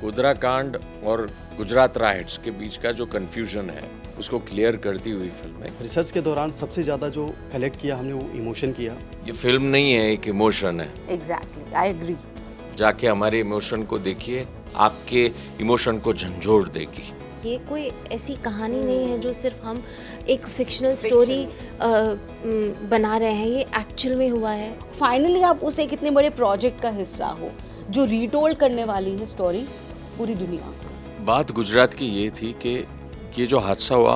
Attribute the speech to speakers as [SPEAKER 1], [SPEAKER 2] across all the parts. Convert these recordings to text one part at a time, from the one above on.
[SPEAKER 1] गोधरा कांड और गुजरात राइट्स के बीच का जो कन्फ्यूजन है उसको क्लियर करती हुई फिल्म है।
[SPEAKER 2] रिसर्च के दौरान सबसे ज़्यादा जो कलेक्ट किया हमने वो इमोशन किया।
[SPEAKER 1] ये फिल्म नहीं है, एक इमोशन है।
[SPEAKER 3] Exactly, I agree.
[SPEAKER 1] जाके हमारे इमोशन को देखिए, आपके इमोशन को झंझोड़ देगी।
[SPEAKER 4] ये कोई ऐसी कहानी नहीं है जो सिर्फ हम एक फिक्शनल स्टोरी बना रहे हैं, ये एक्चुअल में हुआ है।
[SPEAKER 3] फाइनली आप उस एक इतने बड़े प्रोजेक्ट का हिस्सा हो जो रीटोल्ड करने वाली है स्टोरी पूरी दुनिया को।
[SPEAKER 1] बात गुजरात की ये थी कि ये जो हादसा हुआ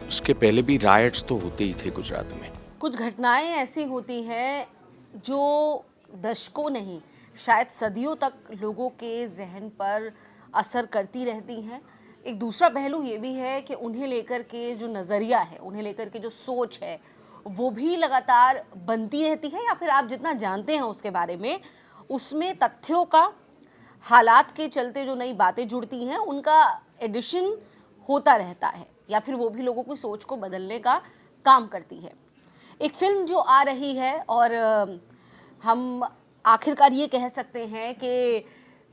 [SPEAKER 1] उसके पहले भी राइट्स तो होते ही थे गुजरात में।
[SPEAKER 3] कुछ घटनाएं ऐसी होती हैं जो दशकों नहीं शायद सदियों तक लोगों के जहन पर असर करती रहती हैं। एक दूसरा पहलू ये भी है कि उन्हें लेकर के जो नज़रिया है, उन्हें लेकर के जो सोच है, वो भी लगातार बनती रहती है, या फिर आप जितना जानते हैं उसके बारे में, उसमें तथ्यों का, हालात के चलते जो नई बातें जुड़ती हैं उनका एडिशन होता रहता है, या फिर वो भी लोगों की सोच को बदलने का काम करती है। एक फिल्म जो आ रही है और हम आखिरकार ये कह सकते हैं कि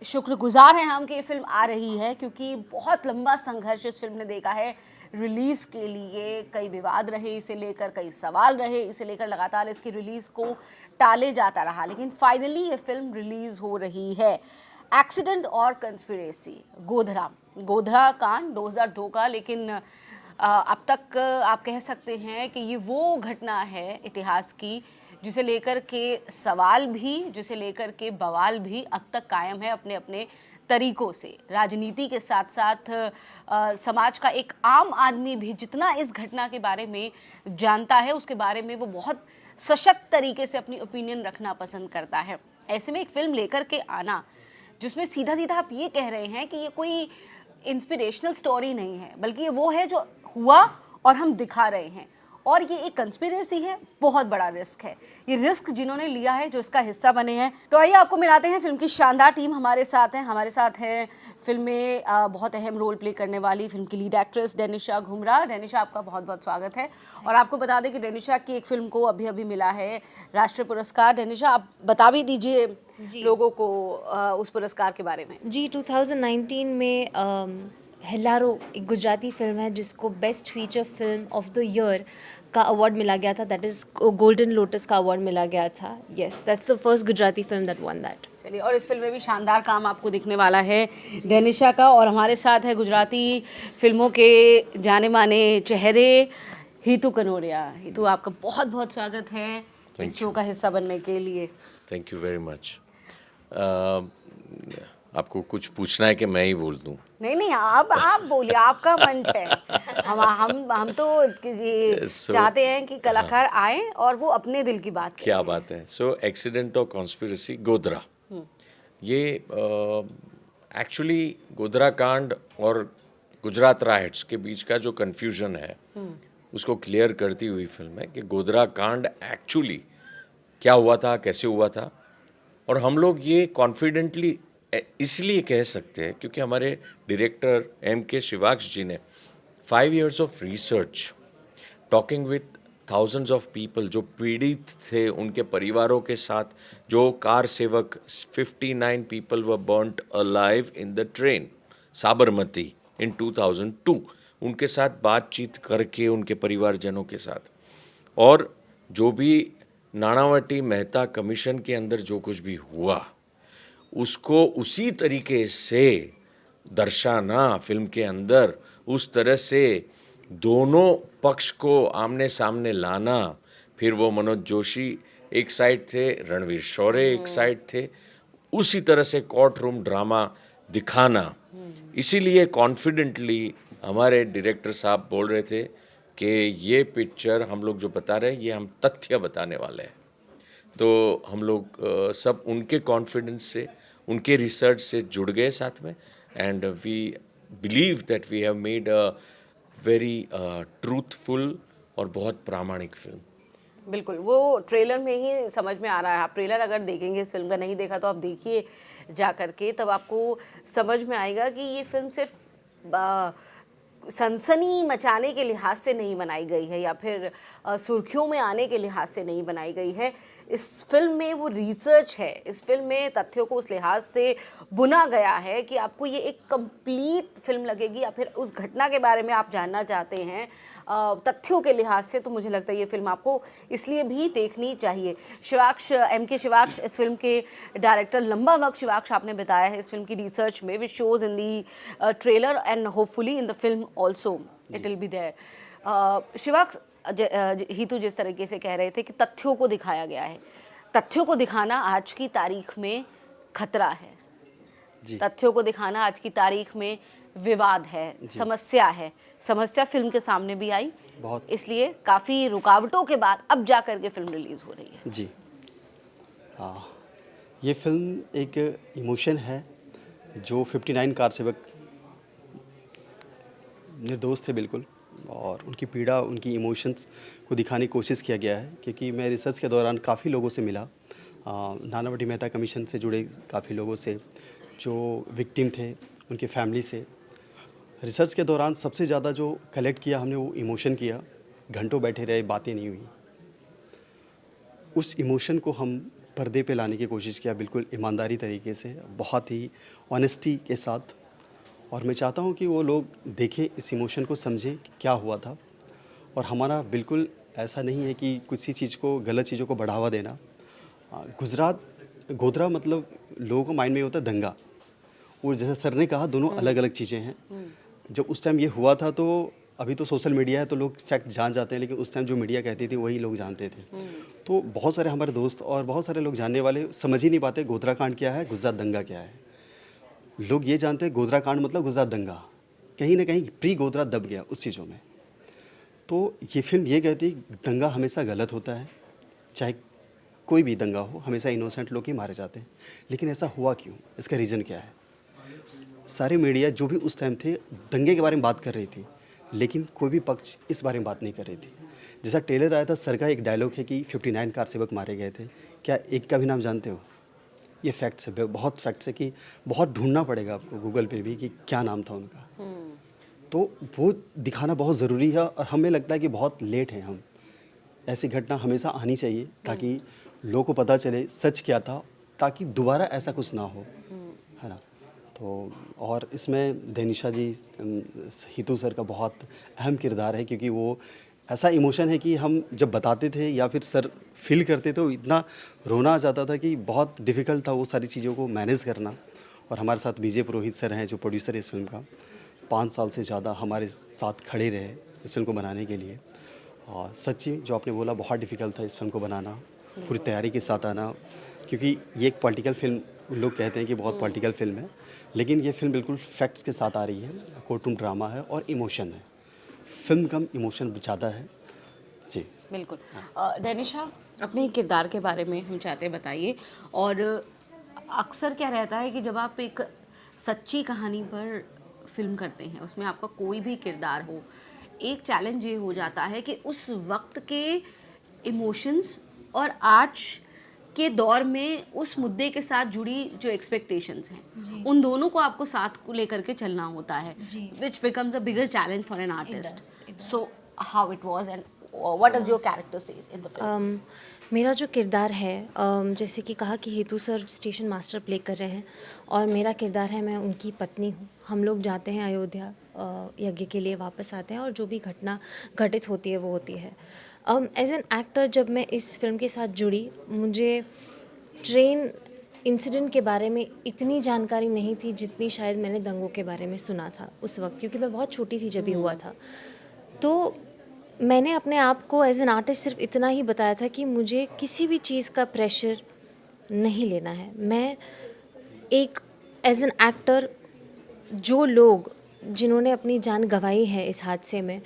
[SPEAKER 3] शुक्रगुजार हैं हम कि ये फिल्म आ रही है, क्योंकि बहुत लंबा संघर्ष इस फिल्म ने देखा है। रिलीज़ के लिए कई विवाद रहे, इसे लेकर कई सवाल रहे, इसे लेकर लगातार इसकी रिलीज़ को टाले जाता रहा, लेकिन फाइनली ये फिल्म रिलीज़ हो रही है। एक्सीडेंट और कंस्पिरेसी, गोधरा कांड 2002 का, लेकिन अब तक आप कह सकते हैं कि ये वो घटना है इतिहास की जिसे लेकर के सवाल भी, जिसे लेकर के बवाल भी अब तक कायम है अपने अपने तरीकों से। राजनीति के साथ साथ समाज का एक आम आदमी भी जितना इस घटना के बारे में जानता है, उसके बारे में वो बहुत सशक्त तरीके से अपनी ओपिनियन रखना पसंद करता है। ऐसे में एक फिल्म लेकर के आना जिसमें सीधा सीधा आप ये कह रहे हैं कि ये कोई इंस्पिरेशनल स्टोरी नहीं है, बल्कि ये वो है जो हुआ और हम दिखा रहे हैं, और ये एक कंस्पिरेसी है, बहुत बड़ा रिस्क है। ये रिस्क जिन्होंने लिया है, जो इसका हिस्सा बने हैं, तो आइए आपको मिलाते हैं फिल्म की शानदार टीम हमारे साथ है फिल्म में बहुत अहम रोल प्ले करने वाली फिल्म की लीड एक्ट्रेस डेनिशा घुमरा। डेनिशा, आपका बहुत बहुत स्वागत है। और आपको बता दें कि डेनिशा की एक फिल्म को अभी अभी मिला है राष्ट्रीय पुरस्कार। डेनिशा, आप बता भी दीजिए लोगों को उस पुरस्कार के बारे में।
[SPEAKER 4] जी, 2019 में हेलारो एक गुजराती फिल्म है जिसको best feature film of the year का अवार्ड मिला गया था, दैट इज़ गोल्डन लोटस का अवार्ड मिला गया था। Yes, that's the first Gujarati film that one that.
[SPEAKER 3] चलिए, और इस फिल्म में भी शानदार काम आपको दिखने वाला है डेनिशा का। और हमारे साथ है गुजराती फिल्मों के जाने माने चेहरे हितू कनोरिया। हितू, आपका बहुत बहुत स्वागत है इस शो का हिस्सा बनने के लिए।
[SPEAKER 1] Thank you very much. आपको कुछ पूछना है कि मैं ही बोल दूं?
[SPEAKER 3] नहीं, आप बोलिए, आपका मंच है। हम तो चाहते हैं कि कलाकार आए और वो अपने दिल की बात करें।
[SPEAKER 1] क्या बात है। सो एक्सीडेंट और कॉन्स्पिरेसी, गोधरा, ये एक्चुअली गोधरा कांड और गुजरात राइट्स के बीच का जो कन्फ्यूजन है उसको क्लियर करती हुई फिल्म है कि गोधरा कांड एक्चुअली क्या हुआ था, कैसे हुआ था। और हम लोग ये कॉन्फिडेंटली इसलिए कह सकते हैं क्योंकि हमारे डायरेक्टर M.K. शिवाक्ष जी ने 5 years of research, talking with thousands of people जो पीड़ित थे, उनके परिवारों के साथ, जो kar sevak 59 people were burnt alive in the train Sabarmati in 2002, उनके साथ बातचीत करके उनके परिवारजनों के साथ, और जो भी नानावटी मेहता कमीशन के अंदर जो कुछ भी हुआ उसको उसी तरीके से दर्शाना फिल्म के अंदर, उस तरह से दोनों पक्ष को आमने सामने लाना। फिर वो मनोज जोशी एक साइड थे, रणवीर शौर्य एक साइड थे, उसी तरह से कोर्ट रूम ड्रामा दिखाना। इसीलिए कॉन्फिडेंटली हमारे डायरेक्टर साहब बोल रहे थे कि ये पिक्चर हम लोग जो बता रहे हैं ये हम तथ्य बताने वाले हैं। तो हम लोग सब उनके कॉन्फिडेंस से, उनके रिसर्च से जुड़ गए साथ में, and we believe that we have made a very truthful और बहुत प्रामाणिक फिल्म।
[SPEAKER 3] बिल्कुल, वो ट्रेलर में ही समझ में आ रहा है। आप ट्रेलर अगर देखेंगे, इस फिल्म का नहीं देखा तो आप देखिए जा करके, तब आपको समझ में आएगा कि ये फिल्म सिर्फ सनसनी मचाने के लिहाज से नहीं बनाई गई है, या फिर सुर्खियों में आने के लिहाज से नहीं बनाई गई है। इस फिल्म में वो रिसर्च है, इस फिल्म में तथ्यों को उस लिहाज से बुना गया है कि आपको ये एक कंप्लीट फिल्म लगेगी, या फिर उस घटना के बारे में आप जानना चाहते हैं तथ्यों के लिहाज से, तो मुझे लगता है ये फिल्म आपको इसलिए भी देखनी चाहिए। शिवाक्ष, MK शिवाक्ष इस फिल्म के डायरेक्टर, लंबा वक्त शिवाक्ष आपने बताया है इस फिल्म की रिसर्च में, which shows in the trailer and hopefully in the film also it will be there. Shivaksh, हितू जिस तरीके से कह रहे थे कि तथ्यों को दिखाया गया है, तथ्यों को दिखाना आज की तारीख में खतरा है, तथ्यों को दिखाना आज की तारीख में विवाद है, समस्या है। समस्या फिल्म के सामने भी आई
[SPEAKER 2] बहुत,
[SPEAKER 3] इसलिए काफ़ी रुकावटों के बाद अब जा करके फिल्म रिलीज हो रही है।
[SPEAKER 2] जी हाँ, ये फिल्म एक इमोशन है जो 59 कार सेवक निर्दोष थे बिल्कुल, और उनकी पीड़ा, उनकी इमोशंस को दिखाने की कोशिश किया गया है। क्योंकि मैं रिसर्च के दौरान काफ़ी लोगों से मिला, नानावटी मेहता कमीशन से जुड़े काफ़ी लोगों से जो विक्टिम थे, उनके फैमिली से। रिसर्च के दौरान सबसे ज़्यादा जो कलेक्ट किया हमने वो इमोशन किया, घंटों बैठे रहे, बातें नहीं हुई। उस इमोशन को हम पर्दे पे लाने की कोशिश किया, बिल्कुल ईमानदारी तरीके से, बहुत ही ऑनेस्टी के साथ। और मैं चाहता हूँ कि वो लोग देखें, इस इमोशन को समझें कि क्या हुआ था। और हमारा बिल्कुल ऐसा नहीं है कि किसी चीज़ को, गलत चीज़ों को बढ़ावा देना। गोधरा मतलब लोगों को माइंड में होता है दंगा, और जैसे सर ने कहा दोनों अलग अलग चीज़ें हैं। जब उस टाइम ये हुआ था तो अभी तो सोशल मीडिया है तो लोग फैक्ट जान जाते हैं, लेकिन उस टाइम जो मीडिया कहती थी वही लोग जानते थे। तो बहुत सारे हमारे दोस्त और बहुत सारे लोग जानने वाले समझ ही नहीं पाते गोधरा कांड क्या है, गुजरात दंगा क्या है। लोग ये जानते हैं गोधरा कांड मतलब गुजरात दंगा, कहीं ना कहीं प्री गोधरा दब गया उस चीज़ों में। तो ये फिल्म ये कहती है दंगा हमेशा गलत होता है, चाहे कोई भी दंगा हो, हमेशा इनोसेंट लोग ही मारे जाते हैं। लेकिन ऐसा हुआ क्यों, इसका रीज़न क्या है? सारे मीडिया जो भी उस टाइम थे दंगे के बारे में बात कर रही थी, लेकिन कोई भी पक्ष इस बारे में बात नहीं कर रही थी। जैसा ट्रेलर आया था, सर का एक डायलॉग है कि 59 कार सेवक मारे गए थे, क्या एक का भी नाम जानते हो? ये फैक्ट्स है, बहुत फैक्ट्स है कि बहुत ढूंढना पड़ेगा आपको गूगल पे भी कि क्या नाम था उनका। तो वो दिखाना बहुत ज़रूरी है, और हमें लगता है कि बहुत लेट है हम। ऐसी घटना हमेशा आनी चाहिए ताकि लोगों को पता चले सच क्या था, ताकि दोबारा ऐसा कुछ ना हो, है ना। तो और इसमें डेनिशा जी, हितू सर का बहुत अहम किरदार है, क्योंकि वो ऐसा इमोशन है कि हम जब बताते थे या फिर सर फील करते तो इतना रोना आ जाता था कि बहुत डिफ़िकल्ट था वो सारी चीज़ों को मैनेज करना। और हमारे साथ विजय पुरोहित सर हैं जो प्रोड्यूसर है इस फिल्म का, 5 साल से ज़्यादा हमारे साथ खड़े रहे इस फिल्म को बनाने के लिए। और सच्ची जो आपने बोला, बहुत डिफ़िकल्ट था इस फिल्म को बनाना, पूरी तैयारी के साथ आना, क्योंकि ये एक पॉलिटिकल फिल्म, लोग कहते हैं कि बहुत पॉलिटिकल फिल्म है, लेकिन ये फिल्म बिल्कुल फैक्ट्स के साथ आ रही है। कोर्ट रूम ड्रामा है और इमोशन है, फिल्म कम इमोशन ज़्यादा है जी।
[SPEAKER 3] बिल्कुल। डेनिशा, अपने किरदार के बारे में हम चाहते हैं बताइए। और अक्सर क्या रहता है कि जब आप एक सच्ची कहानी पर फिल्म करते हैं, उसमें आपका कोई भी किरदार हो, एक चैलेंज ये हो जाता है कि उस वक्त के इमोशंस और आज के दौर में उस मुद्दे के साथ जुड़ी जो एक्सपेक्टेशंस हैं, उन दोनों को आपको साथ को लेकर के चलना होता है, which becomes a bigger challenge for an artist. So how it was and what does your character says in the film?
[SPEAKER 4] मेरा जो किरदार है, जैसे कि कहा कि हेतु सर स्टेशन मास्टर प्ले कर रहे हैं और मेरा किरदार है, मैं उनकी पत्नी हूँ। हम लोग जाते हैं अयोध्या यज्ञ के लिए, वापस आते हैं और जो भी घटना घटित होती है वो होती है। एज एन एक्टर जब मैं इस फिल्म के साथ जुड़ी, मुझे ट्रेन इंसिडेंट के बारे में इतनी जानकारी नहीं थी जितनी शायद मैंने दंगों के बारे में सुना था उस वक्त, क्योंकि मैं बहुत छोटी थी जब ये हुआ था। तो मैंने अपने आप को एज एन आर्टिस्ट सिर्फ इतना ही बताया था कि मुझे किसी भी चीज़ का प्रेशर नहीं लेना है। मैं एक एज एन एक्टर, जो लोग जिन्होंने अपनी जान गंवाई है इस हादसे में,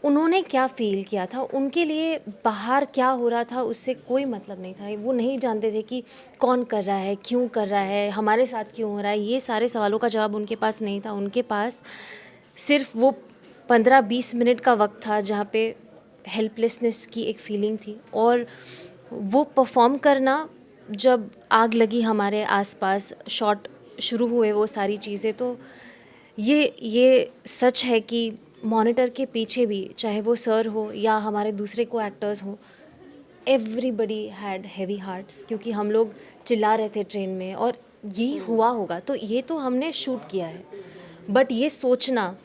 [SPEAKER 4] उन्होंने क्या फ़ील किया था, उनके लिए बाहर क्या हो रहा था उससे कोई मतलब नहीं था। वो नहीं जानते थे कि कौन कर रहा है, क्यों कर रहा है, हमारे साथ क्यों हो रहा है। ये सारे सवालों का जवाब उनके पास नहीं था। उनके पास सिर्फ वो 15-20 मिनट का वक्त था जहाँ पे हेल्पलेसनेस की एक फीलिंग थी, और वो परफॉर्म करना, जब आग लगी हमारे आसपास, शॉट शुरू हुए, वो सारी चीज़ें, तो ये सच है कि मॉनिटर के पीछे भी, चाहे वो सर हो या हमारे दूसरे को एक्टर्स हो, एवरीबडी हैड हैवी हार्ट्स, क्योंकि हम लोग चिल्ला रहे थे ट्रेन में और यही हुआ होगा। तो ये तो हमने शूट किया है, बट ये सोचना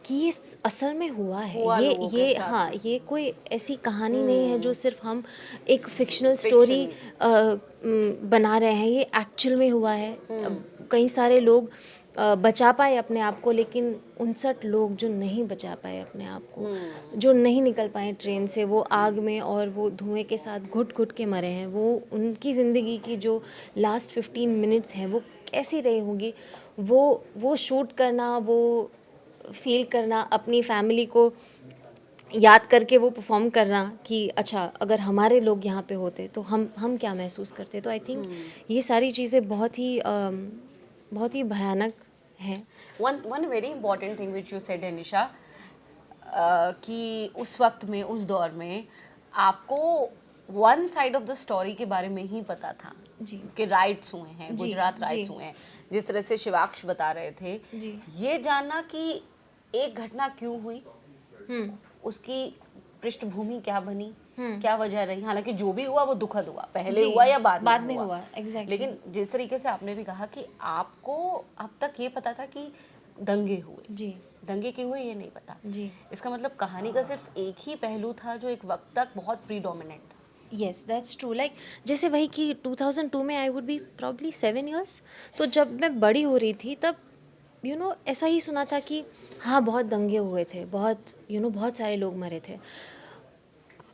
[SPEAKER 4] कि ये असल में हुआ है,
[SPEAKER 3] हुआ लोगों के
[SPEAKER 4] ये
[SPEAKER 3] साथ
[SPEAKER 4] हाँ, ये कोई ऐसी कहानी नहीं है जो सिर्फ हम एक फिक्शनल स्टोरी बना रहे हैं, ये एक्चुअल में हुआ है। कई सारे लोग बचा पाए अपने आप को, लेकिन 59 लोग जो नहीं बचा पाए अपने आप को, जो नहीं निकल पाए ट्रेन से, वो आग में और वो धुएं के साथ घुट घुट के मरे हैं। वो उनकी ज़िंदगी की जो लास्ट 15 मिनट्स हैं वो कैसी रही होंगी, वो शूट करना, वो फील करना, अपनी फैमिली को याद करके वो परफॉर्म करना कि अच्छा अगर हमारे लोग यहाँ पे होते तो हम क्या महसूस करते। तो आई थिंक ये सारी चीज़ें बहुत ही भयानक हैं।
[SPEAKER 3] one very important thing which you said Anisha, कि उस वक्त में, उस दौर में आपको one side of the story के बारे में ही पता था
[SPEAKER 4] जी।
[SPEAKER 3] कि राइट्स हुए हैं,
[SPEAKER 4] जी,
[SPEAKER 3] गुजरात राइट्स
[SPEAKER 4] जी।
[SPEAKER 3] हुए हैं, जिस तरह से शिवाक्ष बता रहे थे।
[SPEAKER 4] जी।
[SPEAKER 3] ये जानना कि एक घटना क्यों हुई, उसकी पृष्ठभूमि क्या बनी, क्या वजह रही, हालांकि जो भी हुआ वो दुखद हुआ, पहले
[SPEAKER 4] जी,
[SPEAKER 3] हुआ या बाद
[SPEAKER 4] में हुआ, exactly।
[SPEAKER 3] लेकिन जिस तरीके से आपने भी कहा कि आपको अब तक ये पता था कि दंगे हुए,
[SPEAKER 4] जी
[SPEAKER 3] दंगे क्यों हुए ये नहीं पता।
[SPEAKER 4] जी।
[SPEAKER 3] इसका मतलब कहानी का सिर्फ एक ही पहलू था जो एक वक्त तक बहुत प्रीडोमिनेंट था।
[SPEAKER 4] Yes that's true. लाइक जैसे वही कि 2002 में I would be probably 7 years, तो जब मैं बड़ी हो रही थी तब ऐसा ही सुना था कि हाँ बहुत दंगे हुए थे, बहुत बहुत सारे लोग मरे थे।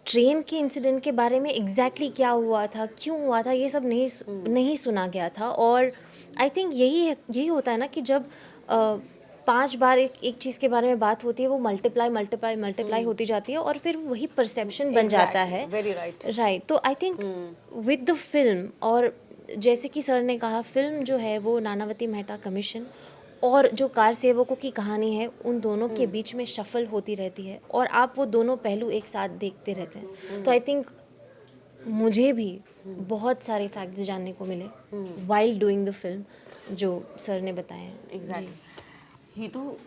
[SPEAKER 4] ट्रेन के इंसिडेंट के बारे में एग्जैक्टली क्या हुआ था, क्यों हुआ था, ये सब नहीं सुना गया था। और आई थिंक यही होता है ना कि जब 5 बार एक चीज़ के बारे में बात होती है, वो मल्टीप्लाई होती जाती है और फिर वही परसेप्शन बन जाता है।
[SPEAKER 3] Very right.
[SPEAKER 4] राइट। तो I think with the film, और जैसे कि सर ने कहा, फिल्म जो है वो नानावती मेहता कमीशन और जो कार सेवकों की कहानी है, उन दोनों के बीच में शफल होती रहती है और आप वो दोनों पहलू एक साथ देखते रहते हैं। तो आई थिंक मुझे भी बहुत सारे फैक्ट्स जानने को मिले वाइल डूइंग द फिल्म, जो सर ने बताए हैं।
[SPEAKER 3] एग्जैक्टली। ये तो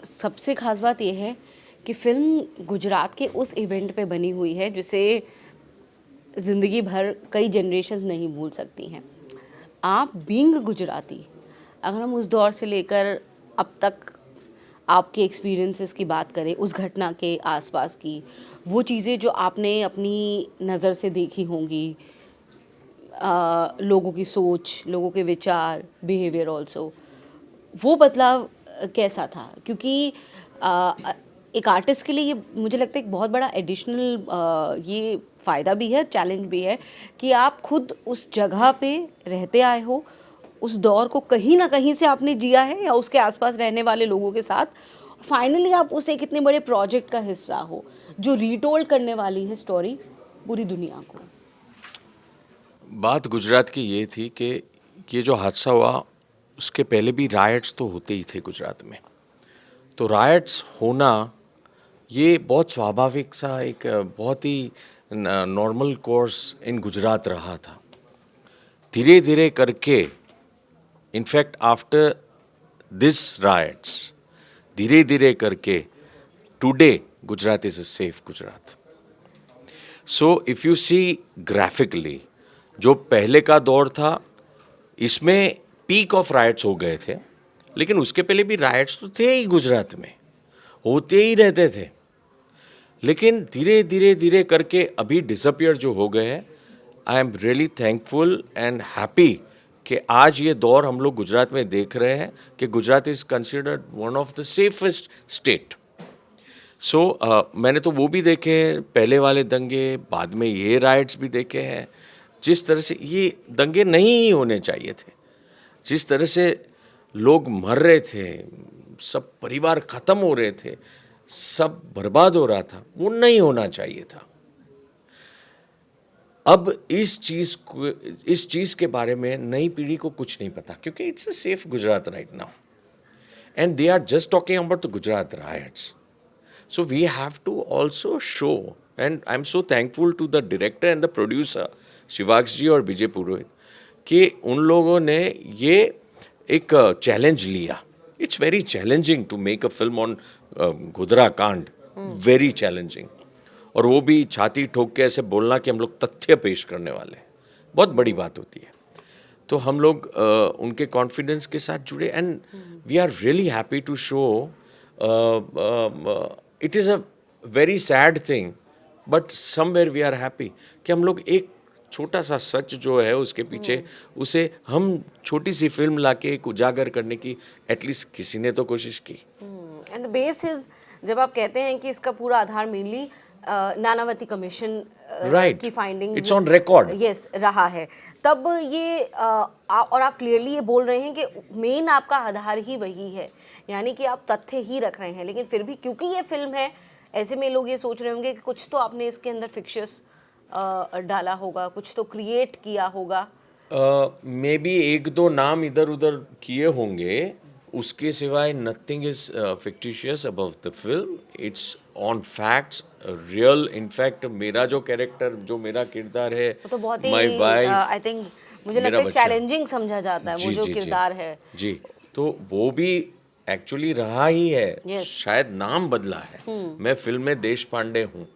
[SPEAKER 3] सबसे खास बात यह है कि फिल्म गुजरात के उस इवेंट पे बनी हुई है जिसे ज़िंदगी भर कई जनरेशन नहीं भूल सकती हैं। आप बीइंग गुजराती, अगर हम उस दौर से लेकर अब तक आपके एक्सपीरियंसेस की बात करें, उस घटना के आसपास की वो चीज़ें जो आपने अपनी नज़र से देखी होंगी, लोगों की सोच, लोगों के विचार, बिहेवियर ऑल्सो, वो बदलाव कैसा था? क्योंकि एक आर्टिस्ट के लिए ये मुझे लगता है एक बहुत बड़ा एडिशनल ये फ़ायदा भी है, चैलेंज भी है कि आप खुद उस जगह पे रहते आए हो, उस दौर को कहीं ना कहीं से आपने जिया है या उसके आसपास रहने वाले लोगों के साथ, फाइनली आप उस एक इतने बड़े प्रोजेक्ट का हिस्सा हो जो रीटोल्ड करने वाली है स्टोरी पूरी दुनिया को।
[SPEAKER 1] बात गुजरात की ये थी कि ये जो हादसा हुआ उसके पहले भी रायट्स तो होते ही थे गुजरात में। तो रायट्स होना ये बहुत स्वाभाविक सा एक बहुत ही नॉर्मल कोर्स इन गुजरात रहा था। धीरे धीरे करके, इनफैक्ट आफ्टर दिस रायट्स, धीरे धीरे करके today Gujarat is a safe Gujarat. So if you see graphically, जो पहले का दौर था इसमें पीक ऑफ रायट्स हो गए थे, लेकिन उसके पहले भी रायट्स तो थे ही गुजरात में, होते ही रहते थे। लेकिन धीरे धीरे धीरे करके अभी डिसअपियर जो हो गए हैं, I am really thankful and happy कि आज ये दौर हम लोग गुजरात में देख रहे हैं कि Gujarat is considered one of the safest state. So मैंने तो वो भी देखे हैं, पहले वाले दंगे, बाद में ये राइट्स भी देखे हैं। जिस तरह से ये दंगे नहीं ही होने चाहिए थे, जिस तरह से लोग मर रहे थे, सब परिवार ख़त्म हो रहे थे, सब बर्बाद हो रहा था, वो नहीं होना चाहिए था। अब इस चीज़ के बारे में नई पीढ़ी को कुछ नहीं पता, क्योंकि it's a safe Gujarat right now and they are just talking about the Gujarat riots. So we have to also show, and I am so thankful to the director and the producer Shivaksh ji और विजय पुरोहित कि उन लोगों ने ये एक चैलेंज लिया। It's very challenging to make a film on Godhra कांड, very challenging. और वो भी छाती ठोक के ऐसे बोलना कि हम लोग तथ्य पेश करने वाले हैं, बहुत बड़ी बात होती है। तो हम लोग उनके कॉन्फिडेंस के साथ जुड़े and we are really happy to show. It is a very sad thing but somewhere we are happy कि हम लोग एक छोटा सा सच जो है उसके पीछे उसे हम छोटी सी फिल्म लाके एक उजागर करने की एटलीस्ट किसी ने तो कोशिश की।
[SPEAKER 3] एंड द बेस इज, जब आप कहते हैं कि इसका पूरा आधार मेनली नानावती कमीशन
[SPEAKER 1] Right.
[SPEAKER 3] की findings,
[SPEAKER 1] It's on record.
[SPEAKER 3] Yes रहा है, तब ये और आप क्लियरली ये बोल रहे हैं कि मेन आपका आधार ही वही है, यानी कि आप तथ्य ही रख रहे हैं, लेकिन फिर भी क्योंकि ये फिल्म है ऐसे में लोग ये सोच रहे होंगे कि कुछ तो आपने इसके अंदर फिक्शस डाला होगा, कुछ तो क्रिएट किया होगा।
[SPEAKER 1] मे बी एक दो नाम इधर उधर किए होंगे, उसके सिवाय nothing is fictitious about the film. It's on facts, real. In fact मेरा जो कैरेक्टर, जो मेरा किरदार है,
[SPEAKER 3] वो तो बहुत
[SPEAKER 1] my
[SPEAKER 3] he
[SPEAKER 1] wife,
[SPEAKER 3] I think मुझे
[SPEAKER 1] मेरा
[SPEAKER 3] लगता है
[SPEAKER 1] बच्चा।
[SPEAKER 3] चैलेंजिंग समझा जाता है वो जो किरदार है।
[SPEAKER 1] जी, तो वो भी एक्चुअली रहा ही है।
[SPEAKER 3] Yes.
[SPEAKER 1] शायद नाम बदला है। मैं फिल्म में देश पांडे हूँ,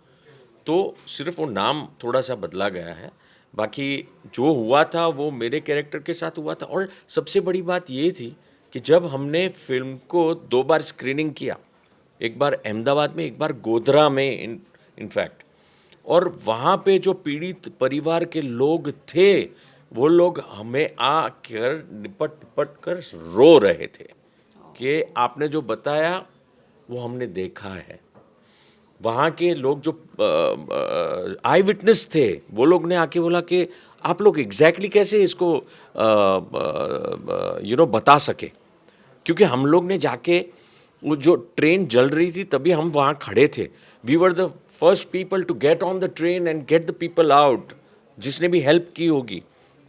[SPEAKER 1] तो सिर्फ वो नाम थोड़ा सा बदला गया है, बाकी जो हुआ था वो मेरे कैरेक्टर के साथ हुआ था। और सबसे बड़ी बात ये थी कि जब हमने फिल्म को 2 बार स्क्रीनिंग किया, एक बार अहमदाबाद में, एक बार गोधरा में इनफैक्ट, और वहाँ पे जो पीड़ित परिवार के लोग थे वो लोग हमें आकर निपट कर रो रहे थे कि आपने जो बताया वो हमने देखा है। वहाँ के लोग जो आई विटनेस थे वो लोग ने आके बोला कि आप लोग एग्जैक्टली कैसे इसको बता सके, क्योंकि हम लोग ने जाके वो जो ट्रेन जल रही थी तभी हम वहाँ खड़े थे। We were the first people to get on the train and get the people out, जिसने भी हेल्प की होगी।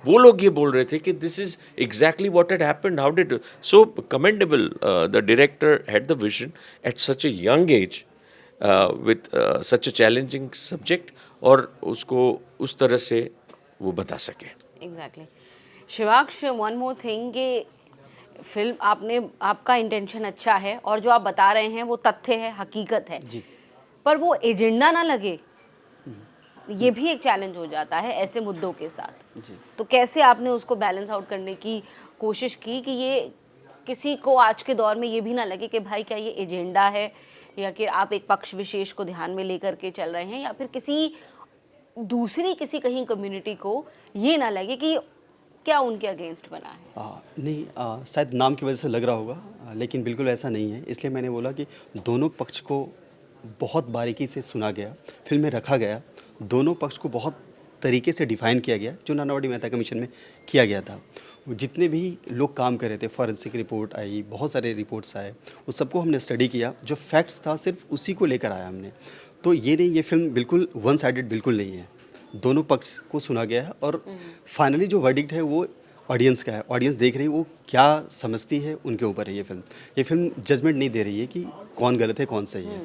[SPEAKER 1] वो लोग ये बोल रहे थे कि this is exactly what had happened, how did, so commendable. The director had the vision at such a young age with such a challenging subject, और उसको उस तरह से वो बता सके।
[SPEAKER 3] Exactly. Shivaksh, one more thing कि फिल्म आपका इंटेंशन अच्छा है और जो आप बता रहे हैं वो तथ्य है, हकीकत है
[SPEAKER 2] जी।
[SPEAKER 3] पर वो एजेंडा ना लगे, ये भी एक चैलेंज हो जाता है ऐसे मुद्दों के साथ।
[SPEAKER 2] जी।
[SPEAKER 3] तो कैसे आपने उसको बैलेंस आउट करने की कोशिश की कि ये किसी को आज के दौर में ये भी ना लगे कि भाई क्या ये एजेंडा है, या कि आप एक पक्ष विशेष को ध्यान में लेकर के चल रहे हैं, या फिर किसी कहीं कम्युनिटी को ये ना लगे कि क्या उनके अगेंस्ट बना है।
[SPEAKER 2] नहीं, शायद नाम की वजह से लग रहा होगा, लेकिन बिल्कुल ऐसा नहीं है। इसलिए मैंने बोला कि दोनों पक्ष को बहुत बारीकी से सुना गया, फिल्म में रखा गया, दोनों पक्ष को बहुत तरीके से डिफाइन किया गया, जो नानावटी मेहता कमीशन में किया गया था। जितने भी लोग काम कर रहे थे, फॉरेंसिक रिपोर्ट आई, बहुत सारे रिपोर्ट्स आए, उस सबको हमने स्टडी किया। जो फैक्ट्स था सिर्फ उसी को लेकर आया हमने। तो ये नहीं, ये फिल्म बिल्कुल वन साइडेड बिल्कुल नहीं है, दोनों पक्ष को सुना गया है। और फाइनली जो वर्डिक्ट है वो ऑडियंस का है। ऑडियंस देख रही है वो क्या समझती है, उनके ऊपर है ये फिल्म। ये फिल्म जजमेंट नहीं दे रही है कि कौन गलत है कौन सही है,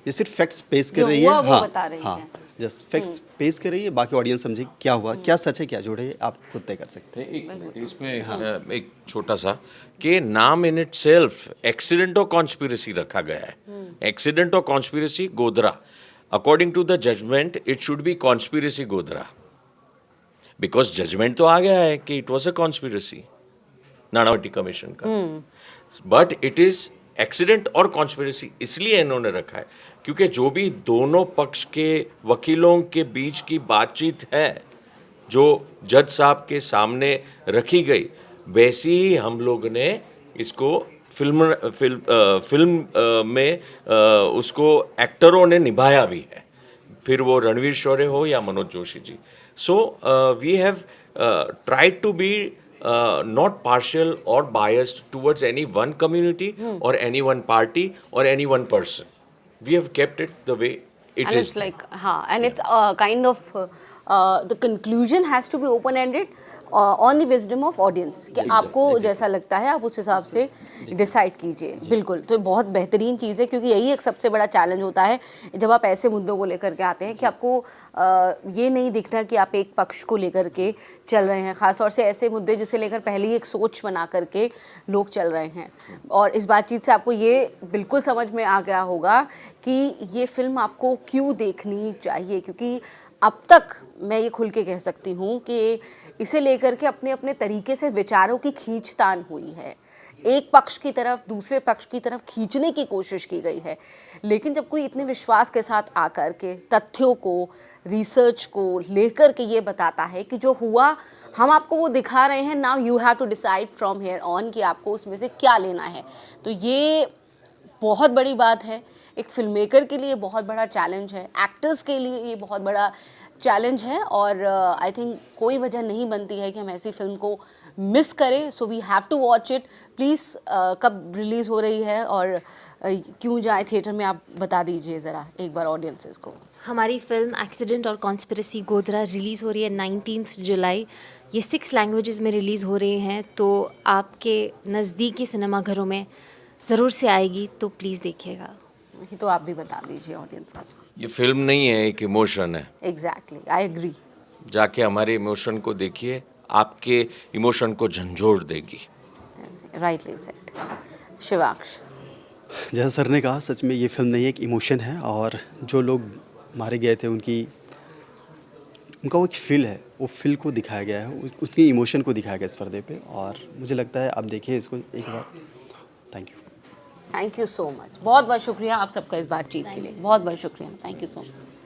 [SPEAKER 2] ये सिर्फ फैक्ट्स पेश कर रही है। हाँ, जस्ट फैक्ट्स पेश कर रही है, बाकी ऑडियंस समझे क्या हुआ, क्या सच है क्या झूठ है, आप खुद तय कर सकते हैं।
[SPEAKER 1] एक मिनट, इसमें एक छोटा सा कि नाम इन इट सेल्फ एक्सीडेंट और कॉन्स्पिरेसी रखा गया है। एक्सीडेंट और conspiracy Godhra, according to the judgement it should be conspiracy Godhra, because judgement तो आ गया है कि it was a conspiracy Nanavati commission का, बट इट इज एक्सीडेंट और कॉन्स्पिरेसी इसलिए इन्होंने रखा है क्योंकि जो भी दोनों पक्ष के वकीलों के बीच की बातचीत है जो जज साहब के सामने रखी गई, वैसी ही हम लोग ने इसको फिल्म में उसको एक्टरों ने निभाया भी है, फिर वो रणवीर शौर्य हो या Manoj Joshi ji. So we have tried to be not partial or biased towards any one community or any one party or any one person. We have kept it the way it
[SPEAKER 3] and
[SPEAKER 1] is.
[SPEAKER 3] It's like, and it's kind of the conclusion has to be open-ended. On the wisdom of audience कि आपको जैसा लगता है आप उस हिसाब से decide कीजिए। बिल्कुल, तो बहुत बेहतरीन चीज़ है, क्योंकि यही एक सबसे बड़ा चैलेंज होता है जब आप ऐसे मुद्दों को लेकर के आते हैं कि आपको ये नहीं दिखना कि आप एक पक्ष को लेकर के चल रहे हैं, ख़ासतौर से ऐसे मुद्दे जिसे लेकर पहले ही एक सोच बना करके लोग चल रहे हैं। और इस बातचीत से आपको ये बिल्कुल समझ में आ गया होगा कि ये फिल्म आपको क्यों देखनी चाहिए, क्योंकि अब तक मैं ये खुल के कह सकती हूँ कि इसे लेकर के अपने अपने तरीके से विचारों की खींचतान हुई है, एक पक्ष की तरफ दूसरे पक्ष की तरफ खींचने की कोशिश की गई है। लेकिन जब कोई इतने विश्वास के साथ आकर के तथ्यों को, रिसर्च को लेकर के ये बताता है कि जो हुआ हम आपको वो दिखा रहे हैं, now you have to decide from here on कि आपको उसमें से क्या लेना है, तो ये बहुत बड़ी बात है। एक फिल्म मेकर के लिए बहुत बड़ा चैलेंज है, एक्टर्स के लिए ये बहुत बड़ा चैलेंज है, और आई थिंक कोई वजह नहीं बनती है कि हम ऐसी फिल्म को मिस करें। So we have to watch it. Please कब रिलीज़ हो रही है और क्यों जाए थिएटर में, आप बता दीजिए ज़रा एक बार ऑडियंसेस को।
[SPEAKER 4] हमारी फिल्म एक्सीडेंट और कॉन्स्पिरेसी गोधरा रिलीज़ हो रही है 19 जुलाई। ये 6 लैंग्वेजेस में रिलीज़ हो रही हैं, तो आपके नज़दीकी सिनेमाघरों में ज़रूर से आएगी, तो प्लीज़ देखिएगा।
[SPEAKER 3] ये तो आप भी बता दीजिए ऑडियंस को।
[SPEAKER 1] ये फिल्म नहीं है, एक इमोशन है।
[SPEAKER 3] Exactly, I agree.
[SPEAKER 1] जाके हमारे इमोशन को देखिए, आपके इमोशन को झंझोड़ देगी।
[SPEAKER 3] Rightly said. शिवांश,
[SPEAKER 2] जैसा सर ने कहा, सच में ये फिल्म नहीं है, एक इमोशन है। और जो लोग मारे गए थे उनका वो एक फील है, वो फील को दिखाया गया है, उसकी इमोशन को दिखाया गया इस पर्दे पे। और मुझे लगता है आप देखिए इसको एक बार। Thank you.
[SPEAKER 3] Thank you so much. बहुत बहुत शुक्रिया आप सबका इस बातचीत के लिए, बहुत बहुत शुक्रिया। Thank you so much.